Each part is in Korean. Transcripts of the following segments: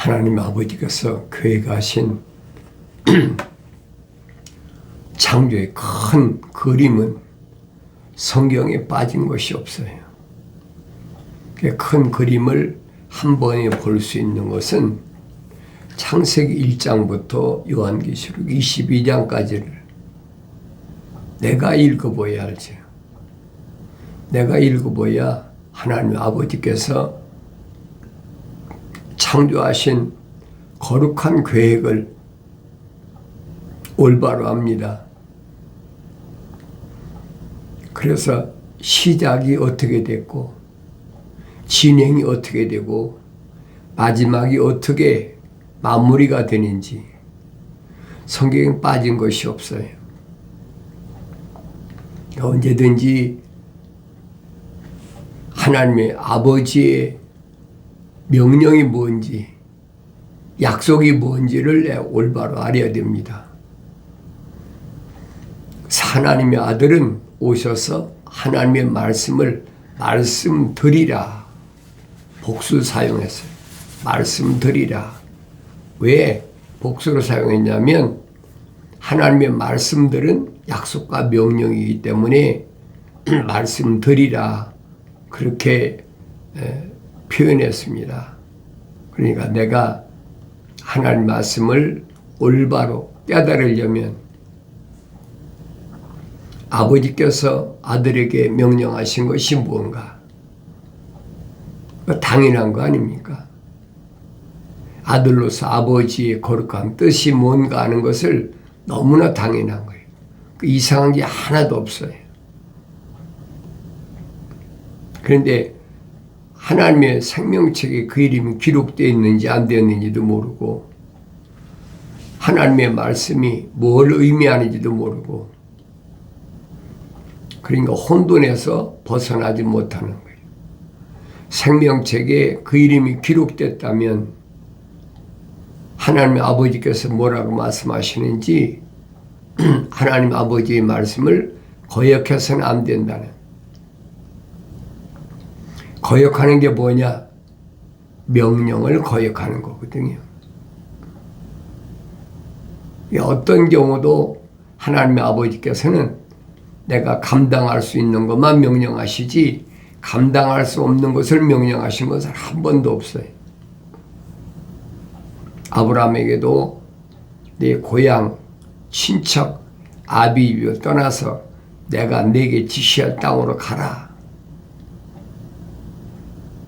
하나님 아버지께서 계획하신 창조의 큰 그림은 성경에 빠진 것이 없어요. 큰 그림을 한 번에 볼 수 있는 것은 창세기 1장부터 요한계시록 22장까지를 내가 읽어봐야 알죠. 내가 읽어봐야 하나님 아버지께서 창조하신 거룩한 계획을 올바로 합니다. 그래서 시작이 어떻게 됐고 진행이 어떻게 되고 마지막이 어떻게 마무리가 되는지 성경에 빠진 것이 없어요. 언제든지 하나님의 아버지의 명령이 뭔지 약속이 뭔지를 올바로 알아야 됩니다. 하나님의 아들은 오셔서 하나님의 말씀을 말씀드리라 복수 사용했어요. 말씀드리라. 왜 복수로 사용했냐면 하나님의 말씀들은 약속과 명령이기 때문에 말씀드리라 그렇게 표현했습니다. 그러니까 내가 하나님 말씀을 올바로 깨달으려면 아버지께서 아들에게 명령하신 것이 무언가? 당연한 거 아닙니까? 아들로서 아버지의 거룩한 뜻이 뭔가 하는 것을 너무나 당연한 거예요. 이상한 게 하나도 없어요. 그런데 하나님의 생명책에 그 이름이 기록되어 있는지 안 되어 있는지도 모르고 하나님의 말씀이 뭘 의미하는지도 모르고 그러니까 혼돈에서 벗어나지 못하는 거예요. 생명책에 그 이름이 기록됐다면 하나님 아버지께서 뭐라고 말씀하시는지 하나님 아버지의 말씀을 거역해서는 안 된다는. 거역하는 게 뭐냐? 명령을 거역하는 거거든요. 어떤 경우도 하나님의 아버지께서는 내가 감당할 수 있는 것만 명령하시지 감당할 수 없는 것을 명령하신 것은 한 번도 없어요. 아브라함에게도 내 고향, 친척, 아비집을 떠나서 내가 내게 지시할 땅으로 가라.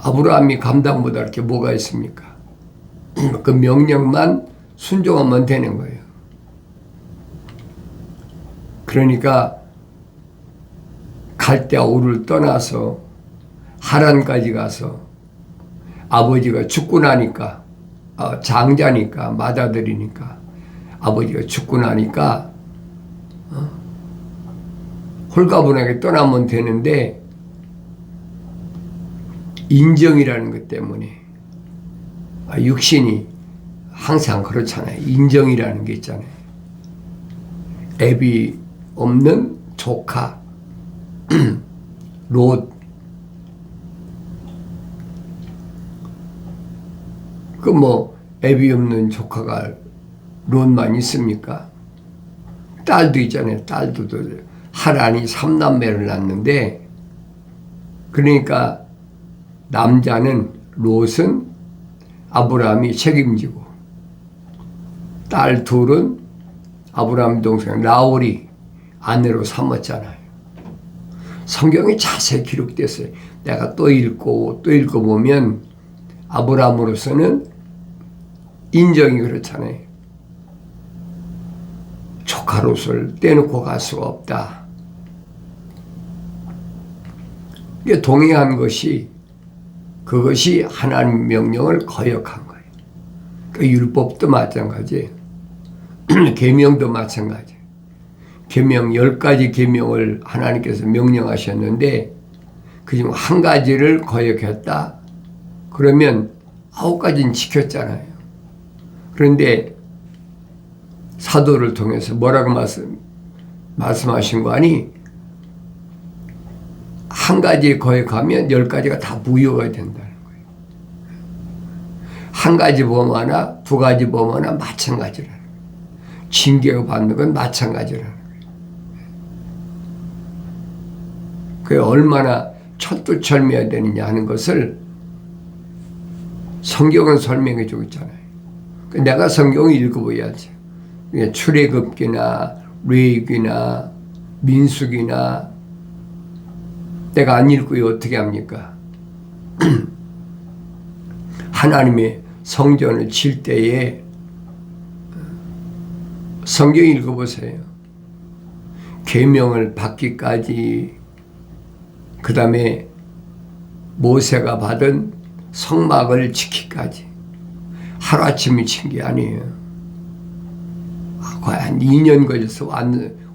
아브라함이 감당 못할 게 뭐가 있습니까? 그 명령만 순종하면 되는 거예요. 그러니까 갈대아 우를 떠나서 하란까지 가서 아버지가 죽고 나니까 장자니까 맏아들이니까 아버지가 죽고 나니까 홀가분하게 떠나면 되는데 인정이라는 것 때문에 육신이 항상 그렇잖아요. 인정이라는 게 있잖아요. 애비 없는 조카 롯 그 뭐 애비 없는 조카가 롯만 있습니까? 딸도 있잖아요. 딸도 하란이 3남매를 낳는데 그러니까 남자는 롯은 아브라함이 책임지고 딸 둘은 아브라함 동생 라울이 아내로 삼았잖아요. 성경에 자세히 기록됐어요. 내가 또 읽고 또 읽어보면 아브라함으로서는 인정이 그렇잖아요. 조카 롯을 떼놓고 갈 수가 없다. 이게 동의한 것이 그것이 하나님 명령을 거역한 거예요. 그 율법도 마찬가지예요. 계명도 마찬가지예요. 계명 10가지 계명을 하나님께서 명령하셨는데 그중 한 가지를 거역했다. 그러면 9가지는 지켰잖아요. 그런데 사도를 통해서 뭐라고 말씀하신 거 아니? 한 가지에 거역하면 10가지가 다 무효가 된다는 거예요. 한 가지 범하나 두 가지 범하나 마찬가지라는 거예요. 징계를 받는 건 마찬가지라는 거예요. 그게 얼마나 철두철미해야 되느냐 하는 것을 성경은 설명해 주고 있잖아요. 내가 성경을 읽어봐야지. 출애굽기나 레위기나 민수기나 내가 안 읽고요 어떻게 합니까? 하나님의 성전을 칠 때에 성경 읽어보세요. 계명을 받기까지 그 다음에 모세가 받은 성막을 지키기까지 하루아침에 친 게 아니에요. 거의 한 2년 걸려서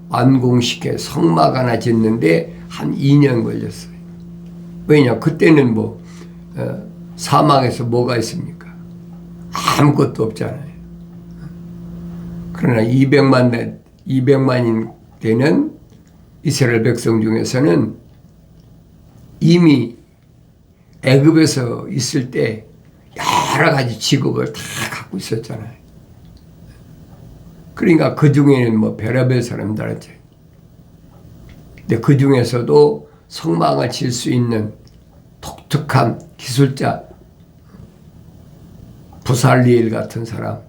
완공시켜 성막 하나 짓는데 한 2년 걸렸어요. 왜냐? 그때는 사막에서 뭐가 있습니까? 아무것도 없잖아요. 그러나 200만인 되는 이스라엘 백성 중에서는 이미 애굽에서 있을 때 여러 가지 직업을 다 갖고 있었잖아요. 그러니까 그 중에는 별의별 사람들한테. 근데 그 중에서도 성막을 칠 수 있는 독특한 기술자, 부살리엘 같은 사람,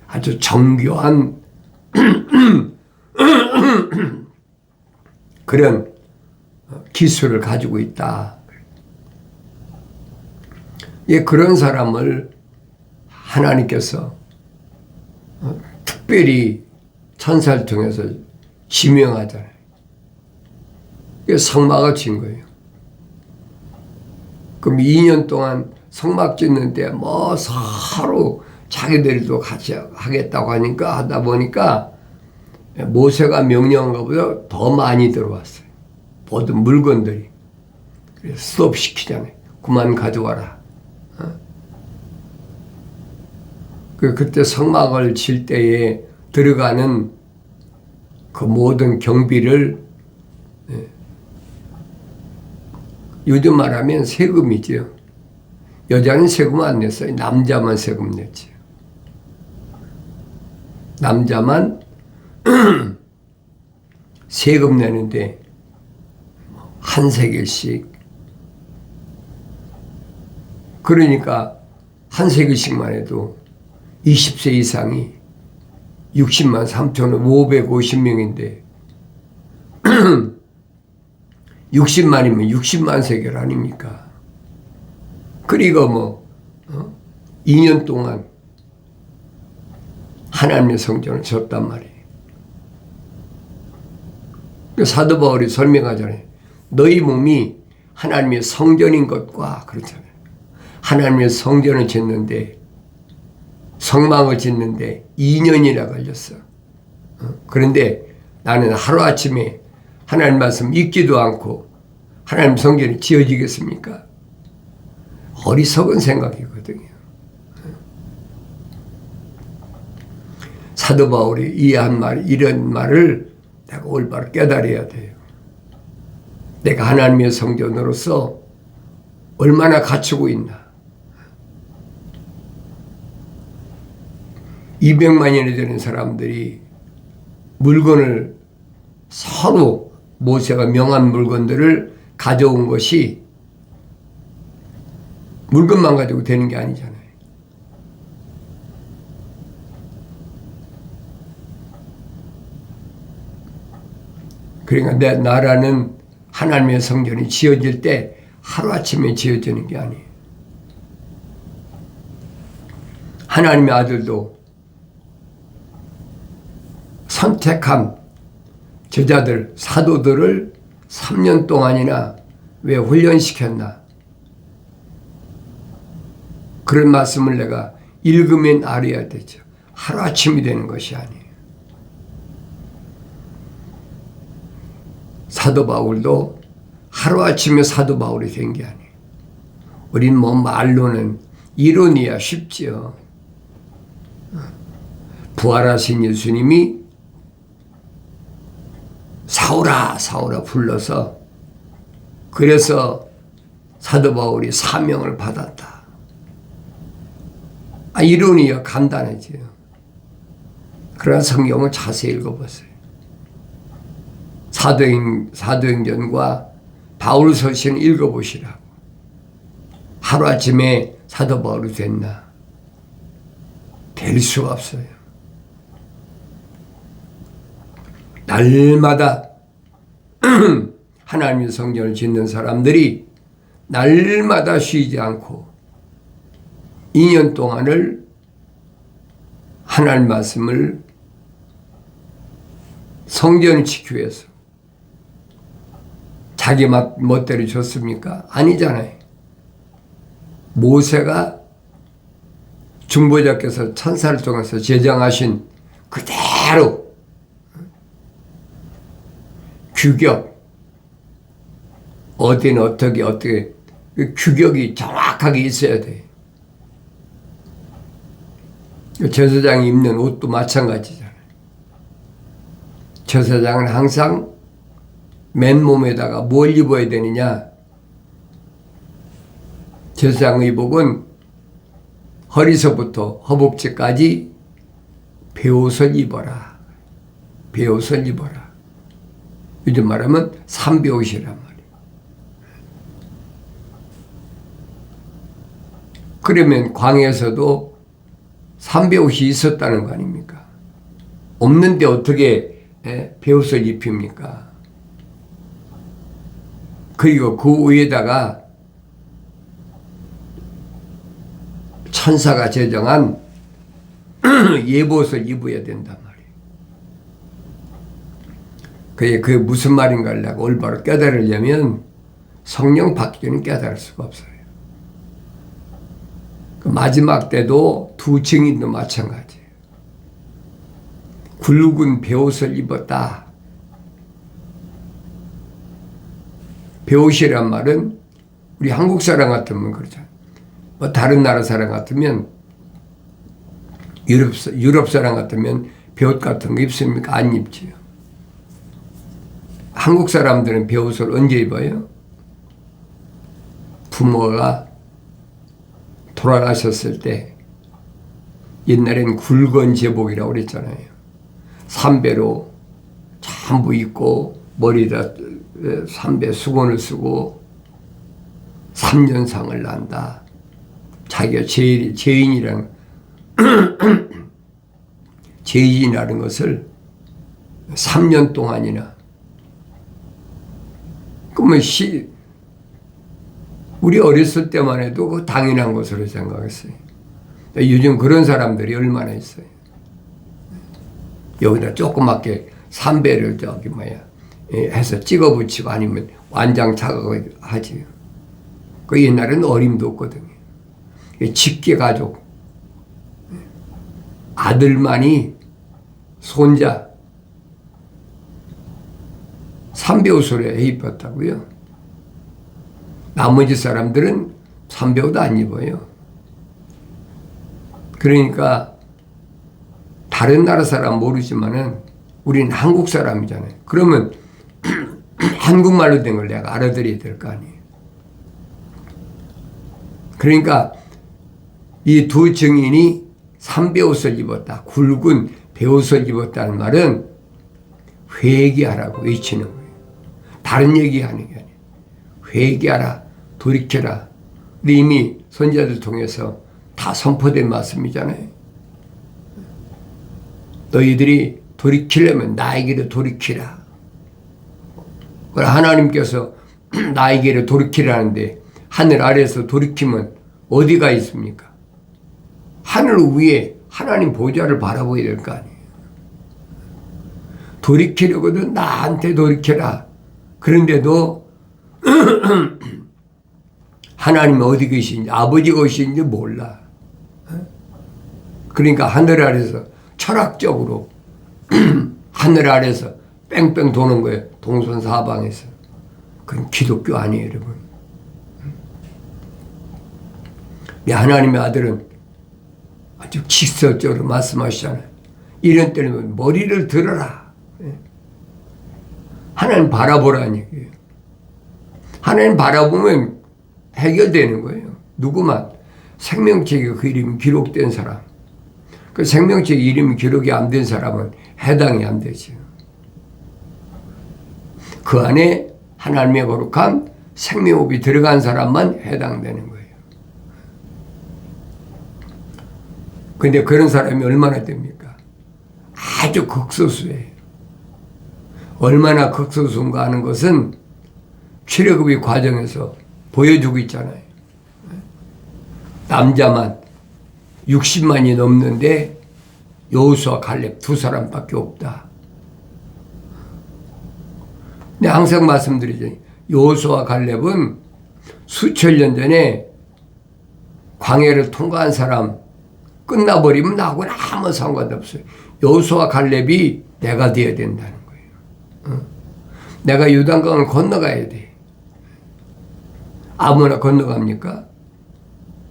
아주 정교한 그런 기술을 가지고 있다. 그런 사람을 하나님께서 특별히 천사를 통해서 지명하잖아요. 성막을 친 거예요. 그럼 2년 동안 성막 짓는데 서로 자기들도 같이 하겠다고 하다 보니까 모세가 명령한 것보다 더 많이 들어왔어요. 모든 물건들이. 그래서 스톱시키잖아요. 그만 가져와라. 그때 성막을 칠 때에 들어가는 그 모든 경비를 요즘 말하면 세금이죠. 여자는 세금 안 냈어요. 남자만 세금 냈지. 남자만 세금 내는데 한 세겔씩. 그러니까 한 세겔씩만 해도 20세 이상이 60만 3,550명인데 60만이면 60만 세겔 아닙니까? 그리고 2년 동안 하나님의 성전을 졌단 말이에요. 사도 바울이 설명하잖아요. 너희 몸이 하나님의 성전인 것과 그렇잖아요. 하나님의 성전을 짓는데 성막을 짓는데 2년이나 걸렸어. 그런데 나는 하루아침에 하나님 말씀 읽지도 않고 하나님 성전이 지어지겠습니까? 어리석은 생각이거든요. 사도 바울이 이런 말을 내가 올바로 깨달아야 돼요. 내가 하나님의 성전으로서 얼마나 갖추고 있나. 200만인이 되는 사람들이 물건을 서로 모세가 명한 물건들을 가져온 것이 물건만 가지고 되는 게 아니잖아요. 그러니까 내 나라는 하나님의 성전이 지어질 때 하루아침에 지어지는 게 아니에요. 하나님의 아들도 선택한 제자들, 사도들을 3년 동안이나 왜 훈련시켰나? 그런 말씀을 내가 읽으면 알아야 되죠. 하루아침이 되는 것이 아니에요. 사도 바울도 하루아침에 사도 바울이 된 게 아니에요. 우린 말로는 이론이야 쉽지요. 부활하신 예수님이 사울아 사울아 불러서 그래서 사도 바울이 사명을 받았다. 이론이야 간단해져요. 그러나 성경을 자세히 읽어보세요. 사도행전과 바울 서신 읽어보시라고. 하루아침에 사도 바울이 됐나? 될 수가 없어요. 날마다 하나님의 성전을 짓는 사람들이 날마다 쉬지 않고 2년 동안을 하나님 말씀을 성전을 지키기 위해서 자기 멋대로 줬습니까? 아니잖아요. 모세가 중보자께서 천사를 통해서 제정하신 그대로 규격, 어디는 어떻게 그 규격이 정확하게 있어야 돼. 제사장이 입는 옷도 마찬가지잖아요. 제사장은 항상 맨몸에다가 뭘 입어야 되느냐? 제사장 의복은 허리서부터 허벅지까지 베옷을 입어라. 베옷을 입어라. 요즘 말하면 삼베옷이란 말이에요. 그러면 광야에서도 삼베옷이 있었다는 거 아닙니까? 없는데 어떻게 베옷을 입힙니까? 그리고 그 위에다가 천사가 제정한 예봇을 입어야 된단 말이에요. 그게 무슨 말인가를 내가 올바로 깨달으려면 성령 받기 전에 깨달을 수가 없어요. 그 마지막 때도 두 증인도 마찬가지예요. 굵은 베옷을 입었다. 베옷이란 말은 우리 한국 사람 같으면 그러잖아요. 뭐 다른 나라 사람 같으면 유럽 사람 같으면 베옷 같은 거 입습니까? 안 입지요. 한국 사람들은 베옷을 언제 입어요? 부모가 돌아가셨을 때 옛날엔 굵은 제복이라고 그랬잖아요. 삼배로 전부 입고 머리에다 삼배 수건을 쓰고 3년상을 난다. 자기가 죄인이라는 죄인이라는 것을 3년 동안이나 그러면 우리 어렸을 때만 해도 그 당연한 것으로 생각했어요. 요즘 그런 사람들이 얼마나 있어요. 여기다 조그맣게 삼배를 해서 찍어 붙이고 아니면 완장 자극을 하지. 그 옛날에는 어림도 없거든요. 직계 가족, 아들만이 손자 삼배옷을 입었다고요. 나머지 사람들은 삼배옷 안 입어요. 그러니까 다른 나라 사람 모르지만은 우리는 한국 사람이잖아요. 그러면 한국말로 된 걸 내가 알아들어야 될 거 아니에요. 그러니까 이 두 증인이 삼배옷을 입었다. 굵은 베옷을 입었다는 말은 회개하라고 외치는 거예요. 다른 얘기하는 게 아니에요. 회개하라. 돌이켜라. 근데 이미 선지자들 통해서 다 선포된 말씀이잖아요. 너희들이 돌이키려면 나에게로 돌이키라. 하나님께서 나에게로 돌이키라는데 하늘 아래에서 돌이키면 어디가 있습니까? 하늘 위에 하나님 보좌를 바라보야 될 거 아니에요. 돌이키려거든 나한테 돌이켜라. 그런데도 하나님이 어디 계신지 아버지가 계신지 몰라. 그러니까 하늘 아래서 철학적으로 하늘 아래서 뺑뺑 도는 거예요. 동선사방에서. 그건 기독교 아니에요, 여러분. 하나님의 아들은 아주 직설적으로 말씀하시잖아요. 이런 때는 머리를 들어라. 하나님 바라보라는 얘기예요. 하나님 바라보면 해결되는 거예요. 누구만. 생명책에 그 이름이 기록된 사람. 그 생명책에 이름이 기록이 안 된 사람은 해당이 안 되죠. 그 안에 하나님의 거룩한 생명호흡이 들어간 사람만 해당되는 거예요. 근데 그런 사람이 얼마나 됩니까? 아주 극소수예요. 얼마나 극소수인가 하는 것은 출애굽의 과정에서 보여주고 있잖아요. 남자만 60만이 넘는데 여호수아 갈렙 두 사람밖에 없다. 근데 항상 말씀드리죠. 여호수아 갈렙은 수천 년 전에 광야를 통과한 사람 끝나버리면 나하고는 아무 상관도 없어요. 여호수아 갈렙이 내가 되어야 된다는 거예요. 내가 요단강을 건너가야 돼. 아무나 건너갑니까?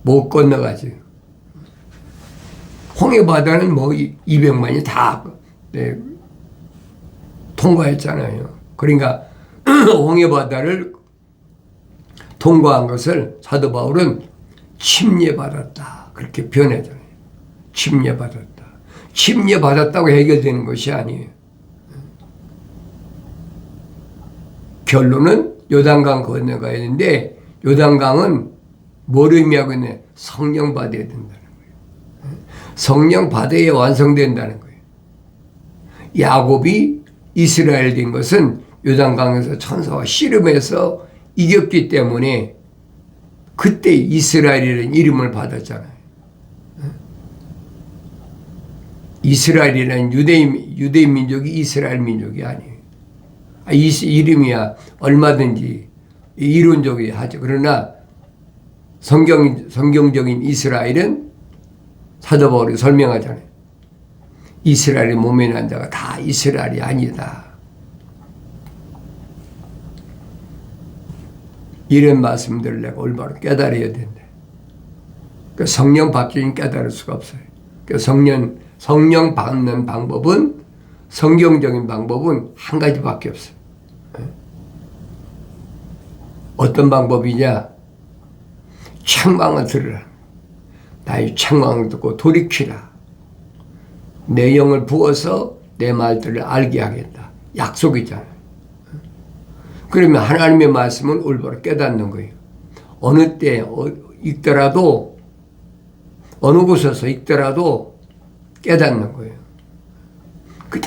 못 건너가죠. 홍해바다는 뭐 200만이 다 통과했잖아요. 그러니까 홍해바다를 통과한 것을 사도 바울은 침례받았다. 그렇게 표현하잖아요. 침례받았다. 침례받았다고 해결되는 것이 아니에요. 결론은 요단강 건너가야 되는데 요단강은 뭘 의미하고 있냐? 성령 받아야 된다는 거예요. 성령 받아야 완성된다는 거예요. 야곱이 이스라엘 된 것은 요단강에서 천사와 씨름해서 이겼기 때문에 그때 이스라엘이라는 이름을 받았잖아요. 이스라엘이라는 유대인 민족이 이스라엘 민족이 아니에요. 이 이름이야 얼마든지 이론적이 하죠. 그러나 성경적인 이스라엘은 사도 바울이 설명하잖아요. 이스라엘의 몸에 난 자가 다 이스라엘이 아니다. 이런 말씀들을 내가 올바로 깨달아야 된다. 그 성령 받기는 깨달을 수가 없어요. 그 성령 받는 방법은 성경적인 방법은 한 가지밖에 없어요. 어떤 방법이냐? 책망을 들으라. 나의 책망을 듣고 돌이키라. 내 영을 부어서 내 말들을 알게 하겠다. 약속이잖아요. 그러면 하나님의 말씀은 올바로 깨닫는 거예요. 어느 때 읽더라도 어느 곳에서 읽더라도 깨닫는 거예요.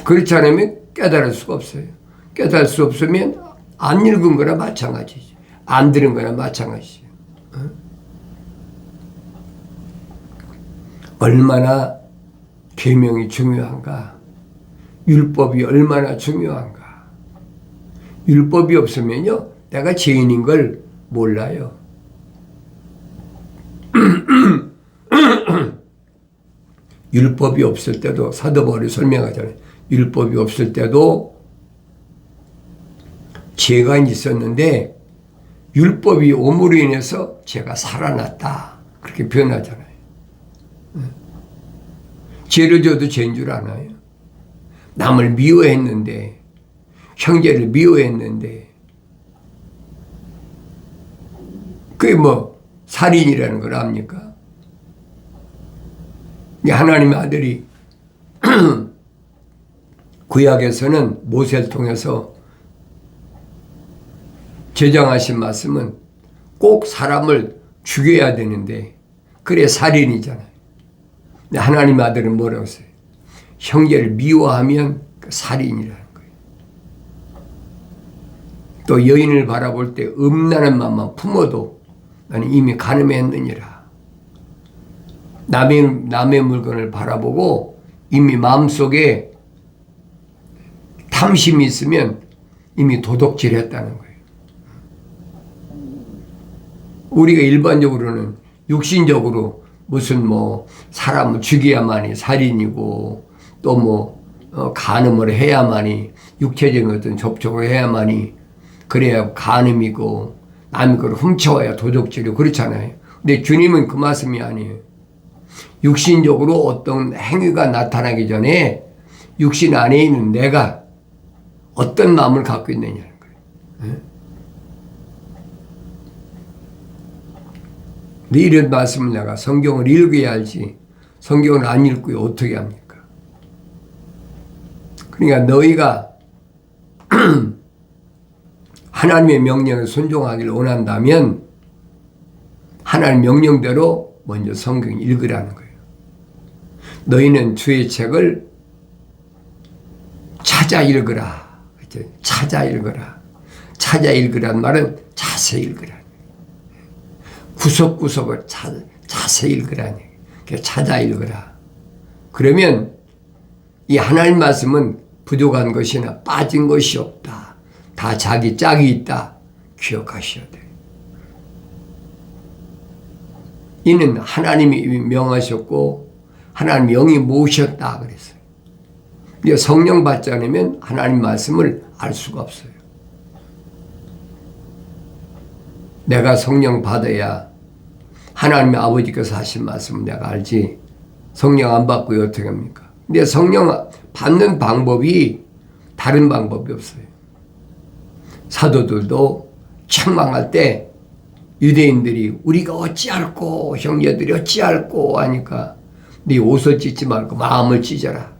그렇지 않으면 깨달을 수가 없어요. 깨달을 수 없으면 안 읽은 거나 마찬가지죠. 안 들은 거나 마찬가지죠. 얼마나 계명이 중요한가? 율법이 얼마나 중요한가? 율법이 없으면요, 내가 죄인인 걸 몰라요. 율법이 없을 때도 사도 바울이 설명하잖아요. 율법이 없을 때도 죄가 있었는데 율법이 오므로 인해서 죄가 살아났다. 그렇게 표현하잖아요. 죄를 져도 죄인 줄 아나요? 남을 미워했는데, 형제를 미워했는데, 그게 뭐 살인이라는 걸 압니까? 하나님의 아들이 구약에서는 모세를 통해서 제정하신 말씀은 꼭 사람을 죽여야 되는데 그래 살인이잖아요. 근데 하나님의 아들은 뭐라고 했어요? 형제를 미워하면 살인이라는 거예요. 또 여인을 바라볼 때 음란한 마음만 품어도 나는 이미 간음했느니라. 남의 물건을 바라보고 이미 마음속에 탐심이 있으면 이미 도둑질했다는 거예요. 우리가 일반적으로는 육신적으로 무슨 뭐 사람을 죽여야만이 살인이고 또 뭐 간음을 해야만이 육체적인 어떤 접촉을 해야만이 그래야 간음이고 남의 걸 훔쳐와야 도둑질이고 그렇잖아요. 근데 주님은 그 말씀이 아니에요. 육신적으로 어떤 행위가 나타나기 전에 육신 안에 있는 내가 어떤 마음을 갖고 있느냐는 거예요. 근데 이런 말씀을 내가 성경을 읽어야 알지 성경을 안 읽고 어떻게 합니까? 그러니까 너희가 하나님의 명령에 순종하기를 원한다면 하나님 명령대로 먼저 성경 읽으라는 거예요. 너희는 주의 책을 찾아 읽으라. 찾아 읽으라. 찾아 읽으란 말은 자세히 읽으라. 구석구석을 자세히 읽으라니. 찾아 읽으라. 그러면 이 하나님 말씀은 부족한 것이나 빠진 것이 없다. 다 자기 짝이 있다. 기억하셔야 돼요. 이는 하나님이 명하셨고 하나님 영이 모으셨다 그랬어요. 이제 성령 받지 않으면 하나님 말씀을 알 수가 없어요. 내가 성령 받아야 하나님의 아버지께서 하신 말씀을 내가 알지 성령 안 받고 어떻게 합니까? 근데 성령 받는 방법이 다른 방법이 없어요. 사도들도 책망할 때 유대인들이 우리가 어찌할꼬 형제들이 어찌할꼬 하니까 네 옷을 찢지 말고 마음을 찢어라.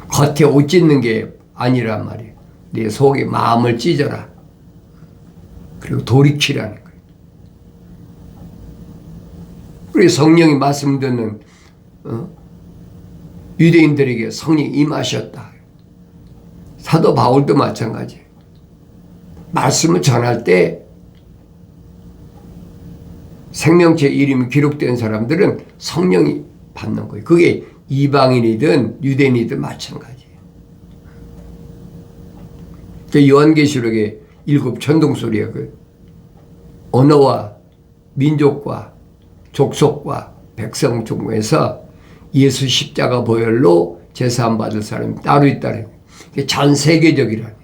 겉에 옷 찢는 게 아니란 말이에요. 네 속에 마음을 찢어라. 그리고 돌이키라는 거예요. 우리 성령이 말씀 듣는 유대인들에게 성령이 임하셨다. 사도 바울도 마찬가지예요. 말씀을 전할 때 생명체 이름이 기록된 사람들은 성령이 받는 거예요. 그게 이방인이든 유대인이든 마찬가지예요. 요한계시록의 7 천둥소리가 그 언어와 민족과 족속과 백성 중에서 예수 십자가 보혈로 제사함 받을 사람이 따로 있다는 게 전 세계적이라는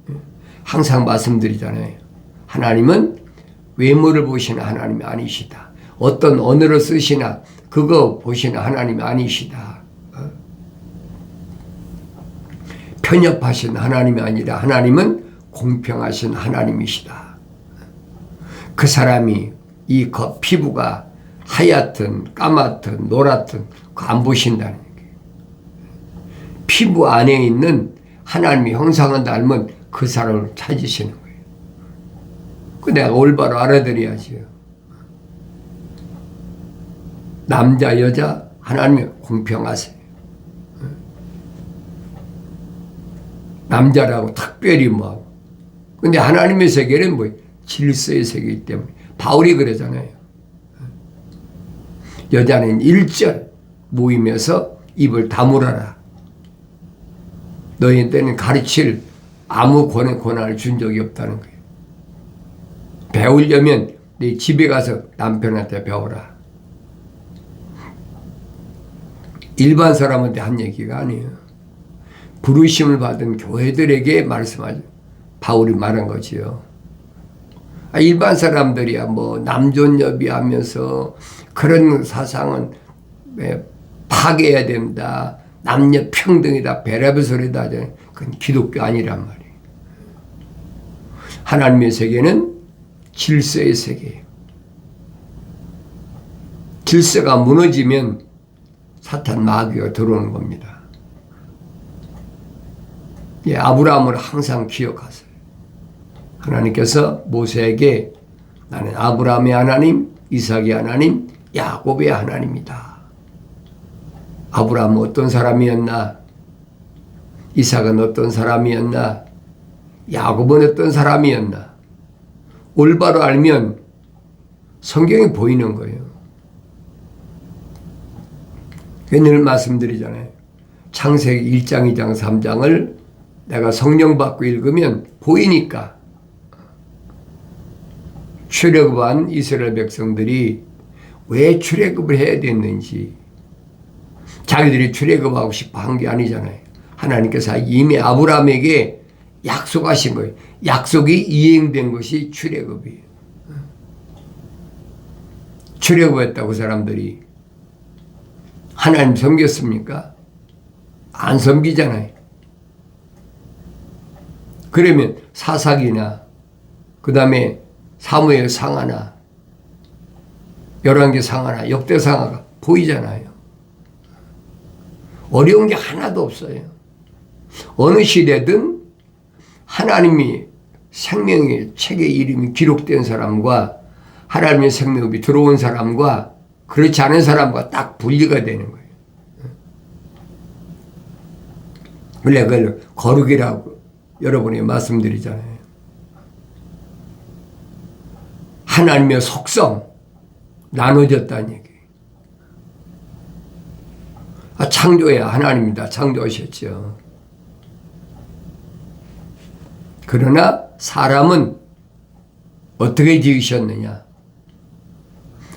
얘기예요. 항상 말씀드리잖아요. 하나님은 외모를 보시는 하나님이 아니시다. 어떤 언어를 쓰시나 그거 보시는 하나님이 아니시다. 편협하신 하나님이 아니라 하나님은 공평하신 하나님이시다. 그 사람이 이 피부가 하얗든 까맣든 노랗든 안 보신다는 얘기예요. 피부 안에 있는 하나님의 형상을 닮은 그 사람을 찾으시는 거예요. 그 내가 올바로 알아들어야지요. 남자 여자 하나님이 공평하세요. 남자라고 특별히 뭐 근데 하나님의 세계는 뭐 질서의 세계이기 때문에 바울이 그러잖아요. 여자는 1절 모임에서 입을 다물어라. 너희한테는 가르칠 아무 권한을 준 적이 없다는 거예요. 배우려면 네 집에 가서 남편한테 배워라. 일반 사람한테 한 얘기가 아니에요. 부르심을 받은 교회들에게 말씀하죠. 바울이 말한 거지요. 일반 사람들이야 뭐 남존여비 하면서 그런 사상은 파괴해야 된다. 남녀 평등이다. 베레브 소리다. 그건 기독교 아니란 말이에요. 하나님의 세계는 질서의 세계예요. 질서가 무너지면 사탄 마귀가 들어오는 겁니다. 예, 아브라함을 항상 기억하세요. 하나님께서 모세에게 나는 아브라함의 하나님, 이삭의 하나님, 야곱의 하나님이다. 아브라함은 어떤 사람이었나? 이삭은 어떤 사람이었나? 야곱은 어떤 사람이었나? 올바로 알면 성경이 보이는 거예요. 늘 말씀드리잖아요. 창세기 1장, 2장, 3장을 내가 성령 받고 읽으면 보이니까. 출애굽한 이스라엘 백성들이 왜 출애굽을 해야 됐는지 자기들이 출애굽하고 싶어 한 게 아니잖아요. 하나님께서 이미 아브라함에게 약속하신 거예요. 약속이 이행된 것이 출애굽이에요. 출애굽했다고 그 사람들이 하나님 섬겼습니까? 안 섬기잖아요. 그러면 사사기나 그 다음에 사무엘상 하나, 열왕기상 하나, 역대상 하나 보이잖아요. 어려운 게 하나도 없어요. 어느 시대든 하나님이 생명의 책에 이름이 기록된 사람과 하나님의 생명이 들어온 사람과 그렇지 않은 사람과 딱 분리가 되는 거예요. 원래 그걸 거룩이라고 여러분이 말씀드리잖아요. 하나님의 속성 나눠졌다는 얘기예요. 창조야 하나님이다. 창조하셨죠. 그러나 사람은 어떻게 지으셨느냐?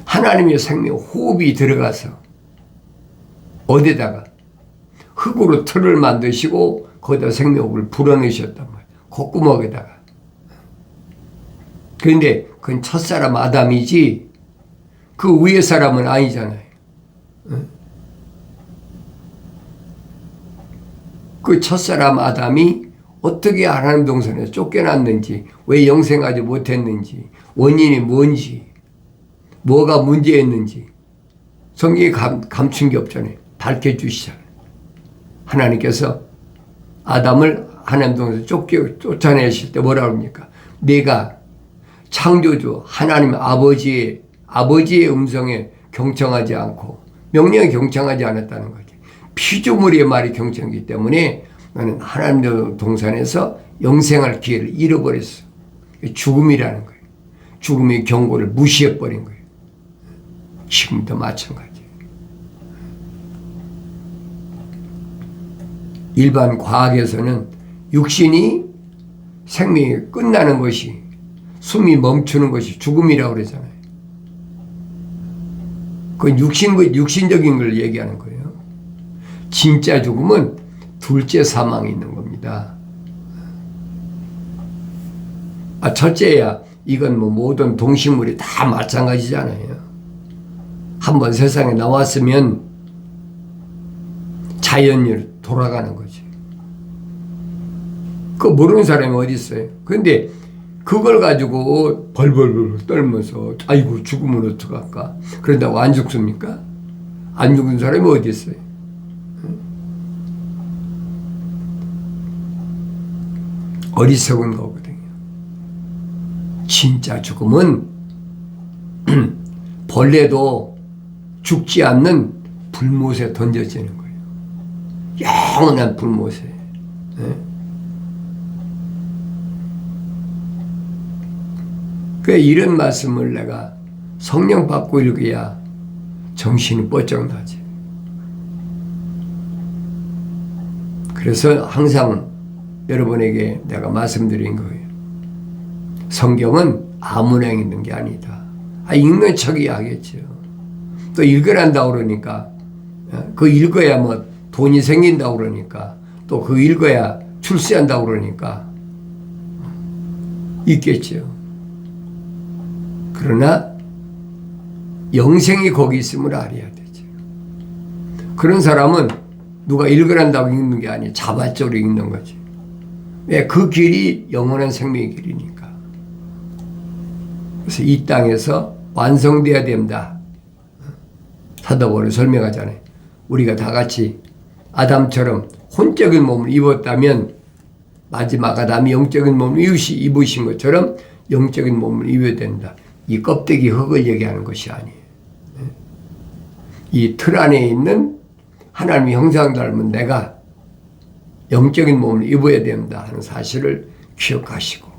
하나님의 생명 호흡이 들어가서 어디다가 흙으로 틀을 만드시고 거기다 생명을 불어넣으셨단 말이에요. 콧구멍에다가. 그런데 그건 첫사람 아담이지 그 위에 사람은 아니잖아요. 그 첫사람 아담이 어떻게 하나님 동산에서 쫓겨났는지, 왜 영생하지 못했는지, 원인이 뭔지, 뭐가 문제였는지 성경이 감춘 게 없잖아요. 밝혀주시잖아요. 하나님께서 아담을 하나님 동산에서 쫓아내실 때 뭐라고 합니까? 내가 창조주 하나님 아버지의 음성에 경청하지 않고 명령에 경청하지 않았다는 거지. 피조물의 말이 경청이기 때문에 나는 하나님 동산에서 영생할 기회를 잃어버렸어. 죽음이라는 거예요. 죽음의 경고를 무시해버린 거예요. 지금도 마찬가지예요. 일반 과학에서는 육신이 생명이 끝나는 것이, 숨이 멈추는 것이 죽음이라고 그러잖아요. 그건 육신적인 걸 얘기하는 거예요. 진짜 죽음은 둘째 사망이 있는 겁니다. 첫째야 이건 뭐 모든 동식물이 다 마찬가지잖아요. 한번 세상에 나왔으면 자연으로 돌아가는 거지. 그거 모르는 사람이 어디 있어요? 그런데 그걸 가지고 벌벌벌 떨면서 아이고 죽으면 어떡할까? 그런다고 안 죽습니까? 안 죽은 사람이 어디 있어요? 어리석은 거거든요. 진짜 죽음은 벌레도 죽지 않는 불못에 던져지는 거예요. 영원한 불못에. 이런 말씀을 내가 성령 받고 읽어야 정신이 뻗쩍 나지. 그래서 항상 여러분에게 내가 말씀드린 거예요. 성경은 아무나 읽는 게 아니다. 읽는 척이 하겠죠. 또 읽으란다고 그러니까, 그 읽어야 뭐 돈이 생긴다고 그러니까, 또 그 읽어야 출세한다고 그러니까, 있겠죠. 그러나, 영생이 거기 있음을 알아야 되죠. 그런 사람은 누가 읽으란다고 읽는 게 아니에요. 자발적으로 읽는 거지. 왜? 그 길이 영원한 생명의 길이니까. 그래서 이 땅에서 완성되어야 된다. 사도 바울이 설명하잖아요. 우리가 다 같이 아담처럼 혼적인 몸을 입었다면 마지막 아담이 영적인 몸을 입으신 것처럼 영적인 몸을 입어야 된다. 이 껍데기 흙을 얘기하는 것이 아니에요. 이 틀 안에 있는 하나님의 형상 닮은 내가 영적인 몸을 입어야 된다 하는 사실을 기억하시고,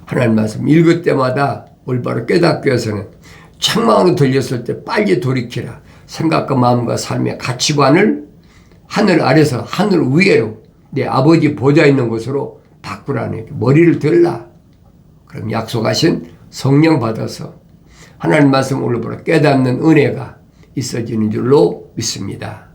하나님 말씀 읽을 때마다 올바로 깨닫기 위해서는 책망으로 들렸을 때 빨리 돌이키라. 생각과 마음과 삶의 가치관을 하늘 아래서 하늘 위에로 내 아버지 보좌 있는 곳으로 바꾸라는, 머리를 들라. 그럼 약속하신 성령 받아서 하나님 말씀 올바로 깨닫는 은혜가 있어지는 줄로 믿습니다.